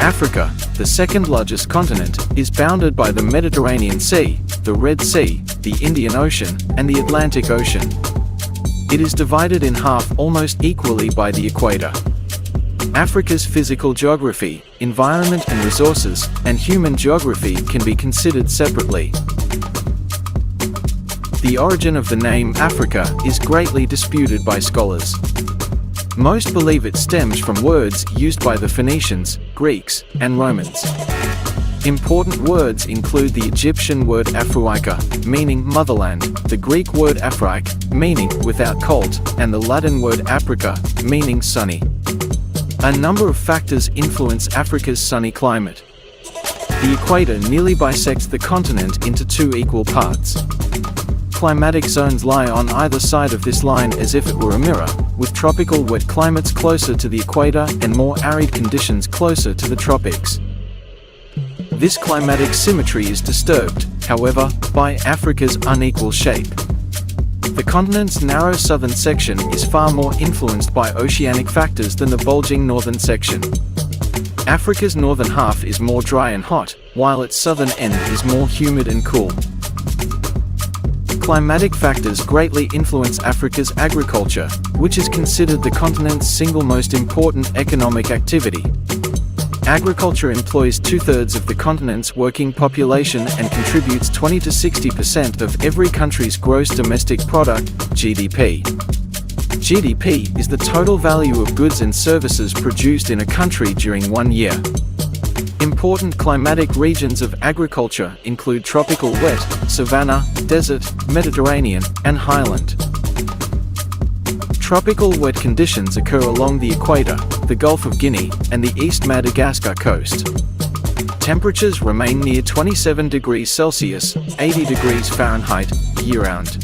Africa, the second largest continent, is bounded by the Mediterranean Sea, the Red Sea, the Indian Ocean, and the Atlantic Ocean. It is divided in half almost equally by the equator. Africa's physical geography, environment and resources, and human geography can be considered separately. The origin of the name Africa is greatly disputed by scholars. Most believe it stems from words used by the Phoenicians, Greeks, and Romans. Important words include the Egyptian word Afruika, meaning motherland, the Greek word Afraik, meaning without colt, and the Latin word Aprica, meaning sunny. A number of factors influence Africa's sunny climate. The equator nearly bisects the continent into two equal parts. Climatic zones lie on either side of this line as if it were a mirror, with tropical wet climates closer to the equator and more arid conditions closer to the tropics. This climatic symmetry is disturbed, however, by Africa's unequal shape. The continent's narrow southern section is far more influenced by oceanic factors than the bulging northern section. Africa's northern half is more dry and hot, while its southern end is more humid and cool. Climatic factors greatly influence Africa's agriculture, which is considered the continent's single most important economic activity. Agriculture employs 2/3 of the continent's working population and contributes 20 to 60% of every country's gross domestic product, GDP. GDP is the total value of goods and services produced in a country during 1 year. Important climatic regions of agriculture include tropical wet, savanna, desert, Mediterranean, and highland. Tropical wet conditions occur along the equator, the Gulf of Guinea, and the East Madagascar coast. Temperatures remain near 27 degrees Celsius, 80 degrees Fahrenheit, year-round.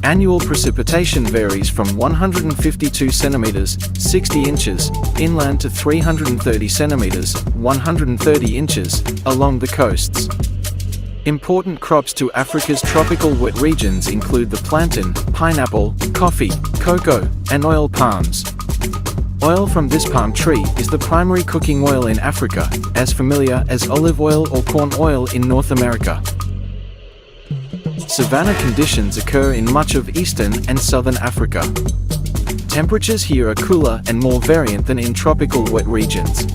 Annual precipitation varies from 152 centimeters, 60 inches, inland to 330 centimeters, 130 inches, along the coasts. Important crops to Africa's tropical wet regions include the plantain, pineapple, coffee, cocoa, and oil palms. Oil from this palm tree is the primary cooking oil in Africa, as familiar as olive oil or corn oil in North America. Savanna conditions occur in much of eastern and southern Africa. Temperatures here are cooler and more variant than in tropical wet regions.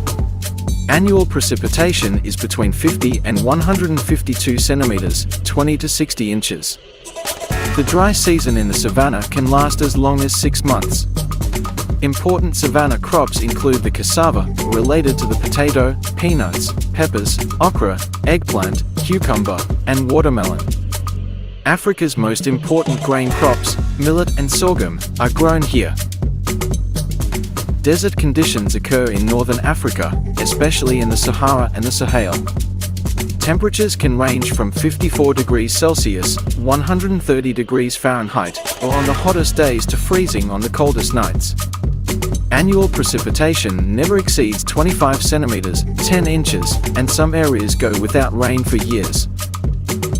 Annual precipitation is between 50 and 152 centimeters, 20 to 60 inches. The dry season in the savanna can last as long as 6 months. Important savanna crops include the cassava, related to the potato, peanuts, peppers, okra, eggplant, cucumber, and watermelon. Africa's most important grain crops, millet and sorghum, are grown here. Desert conditions occur in northern Africa, especially in the Sahara and the Sahel. Temperatures can range from 54 degrees Celsius, 130 degrees Fahrenheit, or on the hottest days to freezing on the coldest nights. Annual precipitation never exceeds 25 centimeters, 10 inches, and some areas go without rain for years.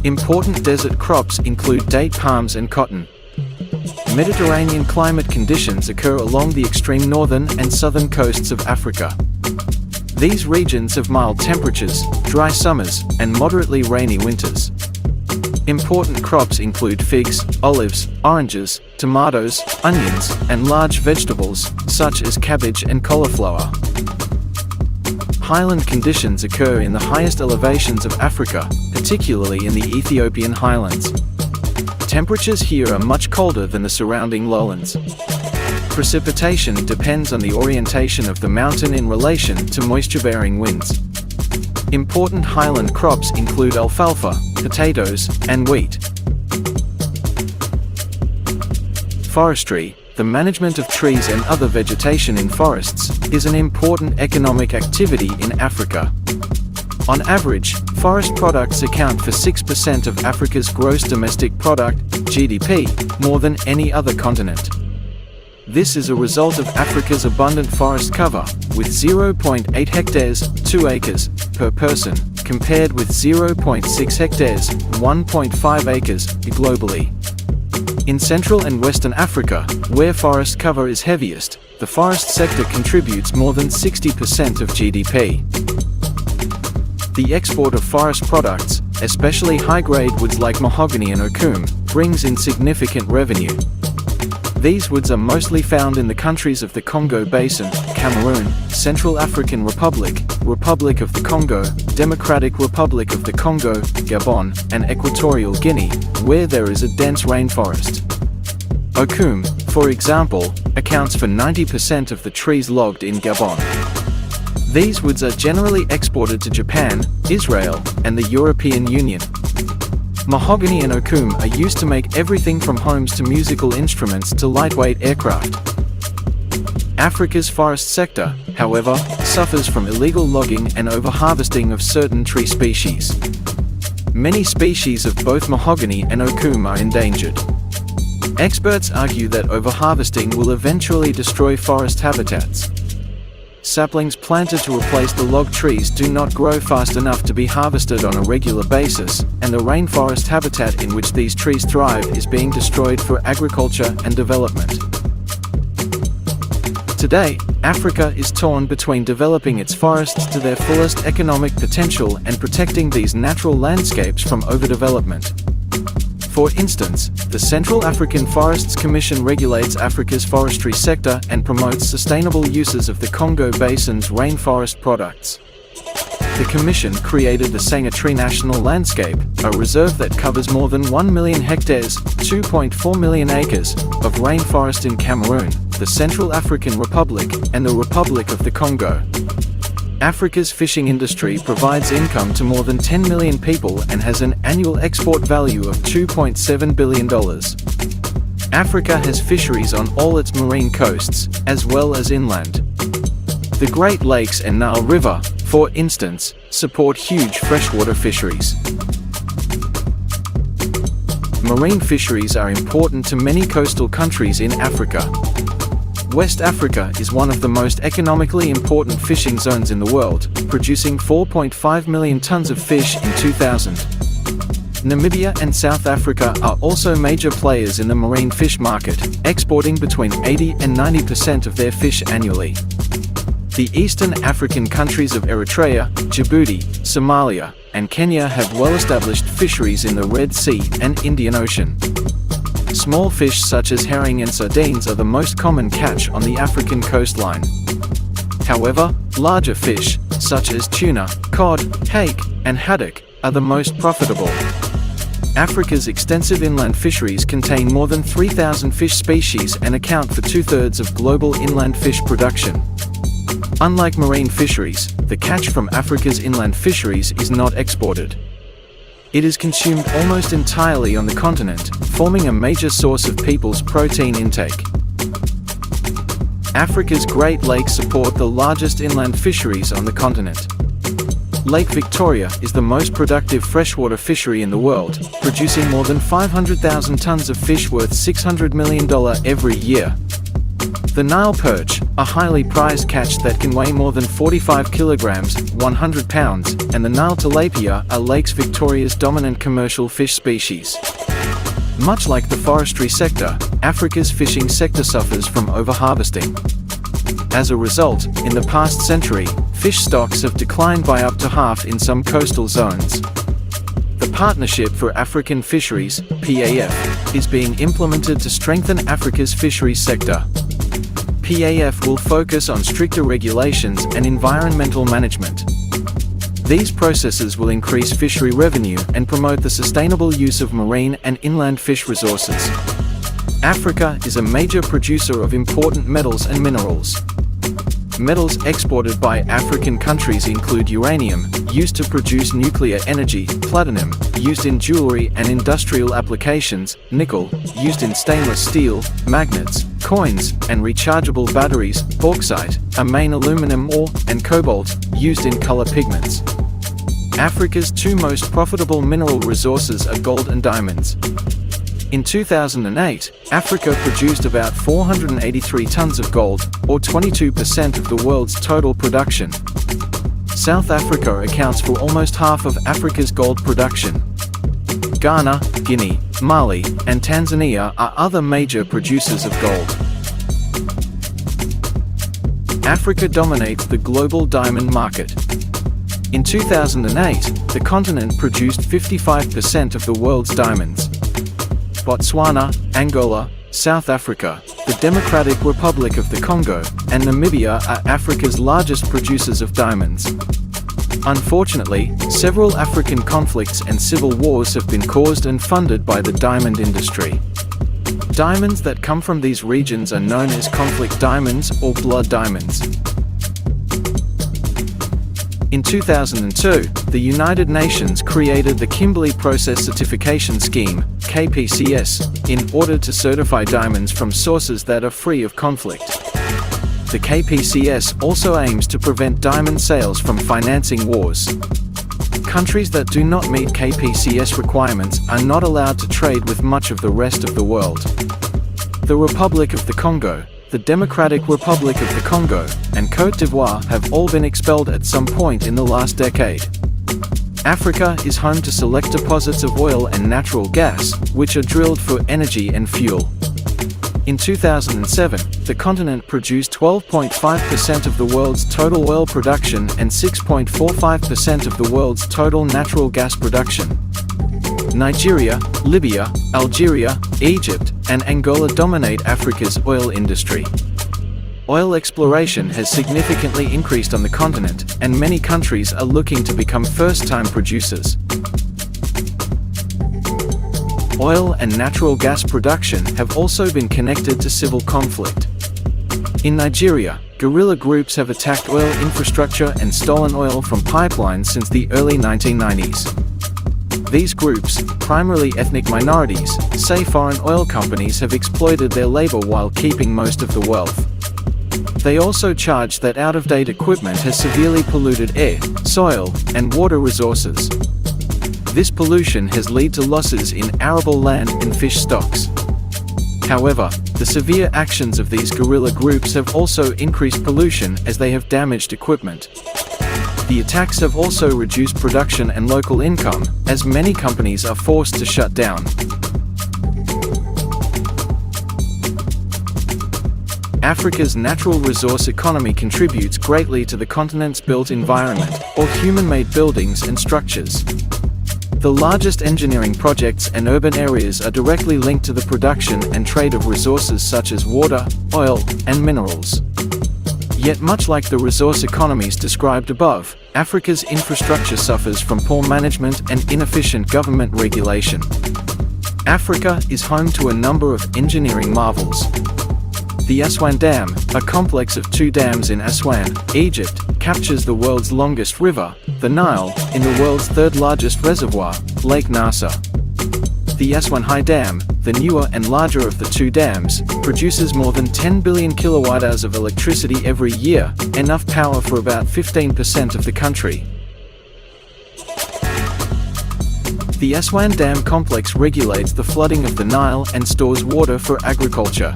Important desert crops include date palms and cotton. Mediterranean climate conditions occur along the extreme northern and southern coasts of Africa. These regions have mild temperatures, dry summers, and moderately rainy winters. Important crops include figs, olives, oranges, tomatoes, onions, and large vegetables, such as cabbage and cauliflower. Highland conditions occur in the highest elevations of Africa, particularly in the Ethiopian highlands. Temperatures here are much colder than the surrounding lowlands. Precipitation depends on the orientation of the mountain in relation to moisture-bearing winds. Important highland crops include alfalfa, potatoes, and wheat. Forestry, the management of trees and other vegetation in forests is an important economic activity in Africa. On average, forest products account for 6% of Africa's gross domestic product, GDP, more than any other continent. This is a result of Africa's abundant forest cover, with 0.8 hectares, 2 acres, per person, compared with 0.6 hectares, 1.5 acres, globally. In Central and Western Africa, where forest cover is heaviest, the forest sector contributes more than 60% of GDP. The export of forest products, especially high-grade woods like mahogany and okoum, brings in significant revenue. These woods are mostly found in the countries of the Congo Basin, Cameroon, Central African Republic, Republic of the Congo, Democratic Republic of the Congo, Gabon, and Equatorial Guinea, where there is a dense rainforest. Okoum, for example, accounts for 90% of the trees logged in Gabon. These woods are generally exported to Japan, Israel, and the European Union. Mahogany and okoum are used to make everything from homes to musical instruments to lightweight aircraft. Africa's forest sector, however, suffers from illegal logging and overharvesting of certain tree species. Many species of both mahogany and okoum are endangered. Experts argue that overharvesting will eventually destroy forest habitats. Saplings planted to replace the log trees do not grow fast enough to be harvested on a regular basis, and the rainforest habitat in which these trees thrive is being destroyed for agriculture and development. Today, Africa is torn between developing its forests to their fullest economic potential and protecting these natural landscapes from overdevelopment. For instance, the Central African Forests Commission regulates Africa's forestry sector and promotes sustainable uses of the Congo Basin's rainforest products. The Commission created the Senga Tree National Landscape, a reserve that covers more than 1 million hectares, 2.4 million acres, of rainforest in Cameroon, the Central African Republic, and the Republic of the Congo. Africa's fishing industry provides income to more than 10 million people and has an annual export value of $2.7 billion. Africa has fisheries on all its marine coasts, as well as inland. The Great Lakes and Nile River, for instance, support huge freshwater fisheries. Marine fisheries are important to many coastal countries in Africa. West Africa is one of the most economically important fishing zones in the world, producing 4.5 million tons of fish in 2000. Namibia and South Africa are also major players in the marine fish market, exporting between 80 and 90% of their fish annually. The Eastern African countries of Eritrea, Djibouti, Somalia, and Kenya have well-established fisheries in the Red Sea and Indian Ocean. Small fish such as herring and sardines are the most common catch on the African coastline. However, larger fish, such as tuna, cod, hake, and haddock, are the most profitable. Africa's extensive inland fisheries contain more than 3,000 fish species and account for 2/3 of global inland fish production. Unlike marine fisheries, the catch from Africa's inland fisheries is not exported. It is consumed almost entirely on the continent, forming a major source of people's protein intake. Africa's Great Lakes support the largest inland fisheries on the continent. Lake Victoria is the most productive freshwater fishery in the world, producing more than 500,000 tons of fish worth $600 million every year. The Nile perch, a highly prized catch that can weigh more than 45 kilograms, 100 pounds, and the Nile tilapia are Lake Victoria's dominant commercial fish species. Much like the forestry sector, Africa's fishing sector suffers from overharvesting. As a result, in the past century, fish stocks have declined by up to half in some coastal zones. The Partnership for African Fisheries, PAF, is being implemented to strengthen Africa's fisheries sector. PAF will focus on stricter regulations and environmental management. These processes will increase fishery revenue and promote the sustainable use of marine and inland fish resources. Africa is a major producer of important metals and minerals. Metals exported by African countries include uranium, used to produce nuclear energy, platinum, used in jewelry and industrial applications, nickel, used in stainless steel, magnets, coins, and rechargeable batteries, bauxite, a main aluminum ore, and cobalt, used in color pigments. Africa's two most profitable mineral resources are gold and diamonds. In 2008, Africa produced about 483 tons of gold, or 22% of the world's total production. South Africa accounts for almost half of Africa's gold production. Ghana, Guinea, Mali, and Tanzania are other major producers of gold. Africa dominates the global diamond market. In 2008, the continent produced 55% of the world's diamonds. Botswana, Angola, South Africa, the Democratic Republic of the Congo, and Namibia are Africa's largest producers of diamonds. Unfortunately, several African conflicts and civil wars have been caused and funded by the diamond industry. Diamonds that come from these regions are known as conflict diamonds or blood diamonds. In 2002, the United Nations created the Kimberley Process Certification Scheme, KPCS, in order to certify diamonds from sources that are free of conflict. The KPCS also aims to prevent diamond sales from financing wars. Countries that do not meet KPCS requirements are not allowed to trade with much of the rest of the world. The Republic of the Congo, the Democratic Republic of the Congo, and Côte d'Ivoire have all been expelled at some point in the last decade. Africa is home to select deposits of oil and natural gas, which are drilled for energy and fuel. In 2007, the continent produced 12.5% of the world's total oil production and 6.45% of the world's total natural gas production. Nigeria, Libya, Algeria, Egypt, and Angola dominate Africa's oil industry. Oil exploration has significantly increased on the continent, and many countries are looking to become first-time producers. Oil and natural gas production have also been connected to civil conflict. In Nigeria, guerrilla groups have attacked oil infrastructure and stolen oil from pipelines since the early 1990s. These groups, primarily ethnic minorities, say foreign oil companies have exploited their labor while keeping most of the wealth. They also charge that out-of-date equipment has severely polluted air, soil, and water resources. This pollution has led to losses in arable land and fish stocks. However, the severe actions of these guerrilla groups have also increased pollution as they have damaged equipment. The attacks have also reduced production and local income, as many companies are forced to shut down. Africa's natural resource economy contributes greatly to the continent's built environment, or human-made buildings and structures. The largest engineering projects and urban areas are directly linked to the production and trade of resources such as water, oil, and minerals. Yet much like the resource economies described above, Africa's infrastructure suffers from poor management and inefficient government regulation. Africa is home to a number of engineering marvels. The Aswan Dam, a complex of 2 dams in Aswan, Egypt, captures the world's longest river, the Nile, in the world's 3rd largest reservoir, Lake Nasser. The Aswan High Dam, the newer and larger of the 2 dams, produces more than 10 billion kilowatt-hours of electricity every year, enough power for about 15% of the country. The Aswan Dam complex regulates the flooding of the Nile and stores water for agriculture.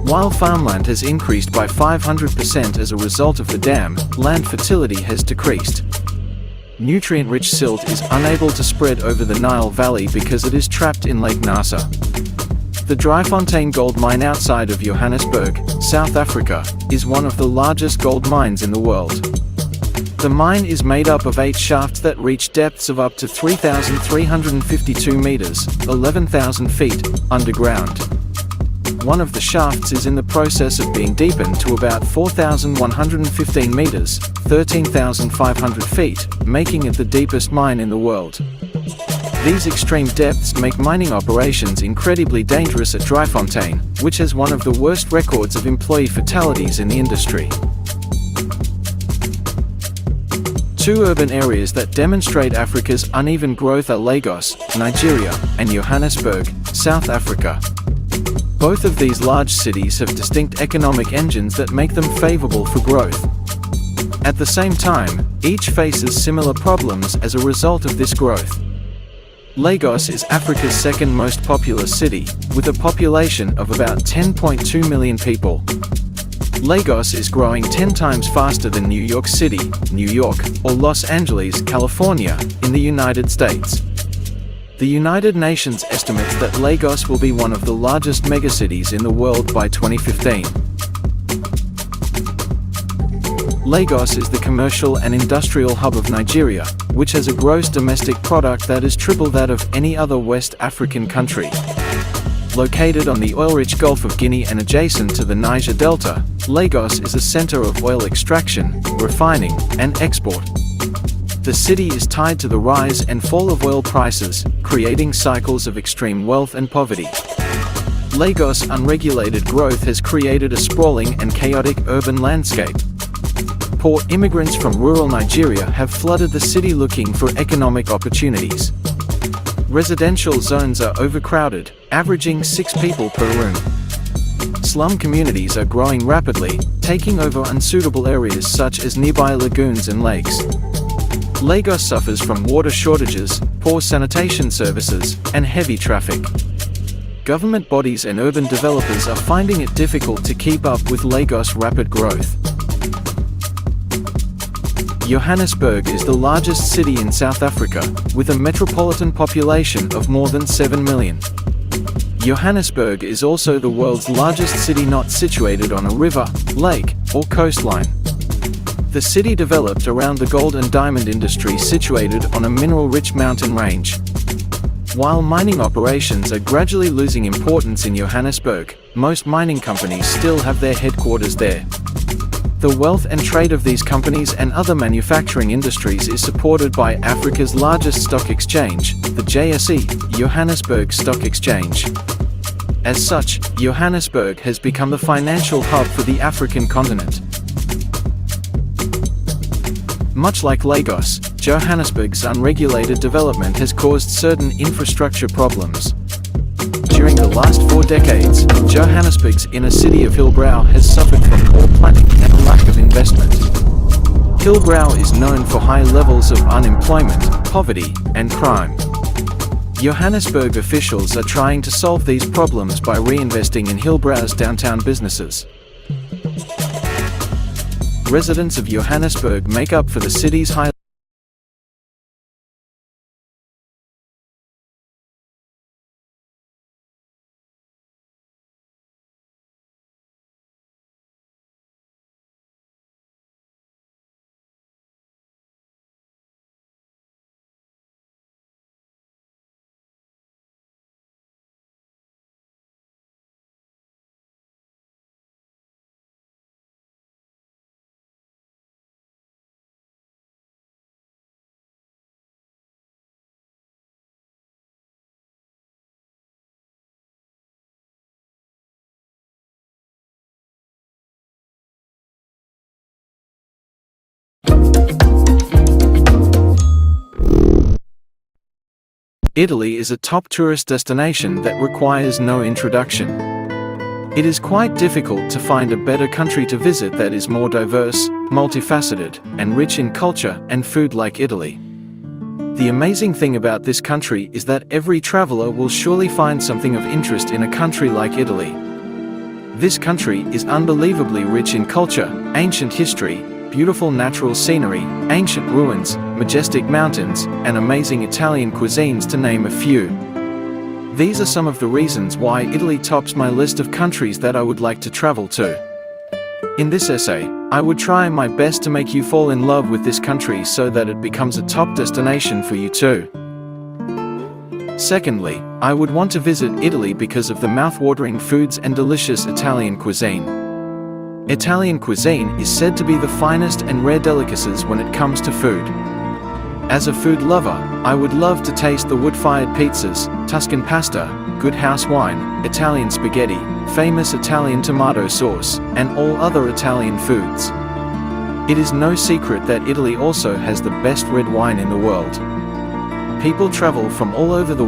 While farmland has increased by 500% as a result of the dam, land fertility has decreased. Nutrient-rich silt is unable to spread over the Nile Valley because it is trapped in Lake Nasser. The Driefontein gold mine outside of Johannesburg, South Africa, is one of the largest gold mines in the world. The mine is made up of 8 shafts that reach depths of up to 3,352 meters, 11,000 feet, underground. One of the shafts is in the process of being deepened to about 4,115 meters, 13,500 feet, making it the deepest mine in the world. These extreme depths make mining operations incredibly dangerous at Driefontein, which has one of the worst records of employee fatalities in the industry. 2 urban areas that demonstrate Africa's uneven growth are Lagos, Nigeria, and Johannesburg, South Africa. Both of these large cities have distinct economic engines that make them favorable for growth. At the same time, each faces similar problems as a result of this growth. Lagos is Africa's second most populous city, with a population of about 10.2 million people. Lagos is growing 10 times faster than New York City, New York, or Los Angeles, California, in the United States. The United Nations estimates that Lagos will be one of the largest megacities in the world by 2015. Lagos is the commercial and industrial hub of Nigeria, which has a gross domestic product that is triple that of any other West African country. Located on the oil-rich Gulf of Guinea and adjacent to the Niger Delta, Lagos is a center of oil extraction, refining, and export. The city is tied to the rise and fall of oil prices, creating cycles of extreme wealth and poverty. Lagos' unregulated growth has created a sprawling and chaotic urban landscape. Poor immigrants from rural Nigeria have flooded the city looking for economic opportunities. Residential zones are overcrowded, averaging 6 people per room. Slum communities are growing rapidly, taking over unsuitable areas such as nearby lagoons and lakes. Lagos suffers from water shortages, poor sanitation services, and heavy traffic. Government bodies and urban developers are finding it difficult to keep up with Lagos' rapid growth. Johannesburg is the largest city in South Africa, with a metropolitan population of more than 7 million. Johannesburg is also the world's largest city not situated on a river, lake, or coastline. The city developed around the gold and diamond industry situated on a mineral-rich mountain range. While mining operations are gradually losing importance in Johannesburg, most mining companies still have their headquarters there. The wealth and trade of these companies and other manufacturing industries is supported by Africa's largest stock exchange, the JSE, Johannesburg Stock Exchange. As such, Johannesburg has become the financial hub for the African continent. Much like Lagos, Johannesburg's unregulated development has caused certain infrastructure problems. During the last 4 decades, Johannesburg's inner city of Hillbrow has suffered from poor planning and a lack of investment. Hillbrow is known for high levels of unemployment, poverty, and crime. Johannesburg officials are trying to solve these problems by reinvesting in Hillbrow's downtown businesses. Residents of Johannesburg make up for the city's high Italy is a top tourist destination that requires no introduction. It is quite difficult to find a better country to visit that is more diverse, multifaceted, and rich in culture and food like Italy. The amazing thing about this country is that every traveler will surely find something of interest in a country like Italy. This country is unbelievably rich in culture, ancient history, beautiful natural scenery, ancient ruins, majestic mountains, and amazing Italian cuisines to name a few. These are some of the reasons why Italy tops my list of countries that I would like to travel to. In this essay, I would try my best to make you fall in love with this country so that it becomes a top destination for you too. Secondly, I would want to visit Italy because of the mouth-watering foods and delicious Italian cuisine. Italian cuisine is said to be the finest and rare delicacies when it comes to food. As a food lover, I would love to taste the wood-fired pizzas, Tuscan pasta, good house wine, Italian spaghetti, famous Italian tomato sauce, and all other Italian foods. It is no secret that Italy also has the best red wine in the world. People travel from all over the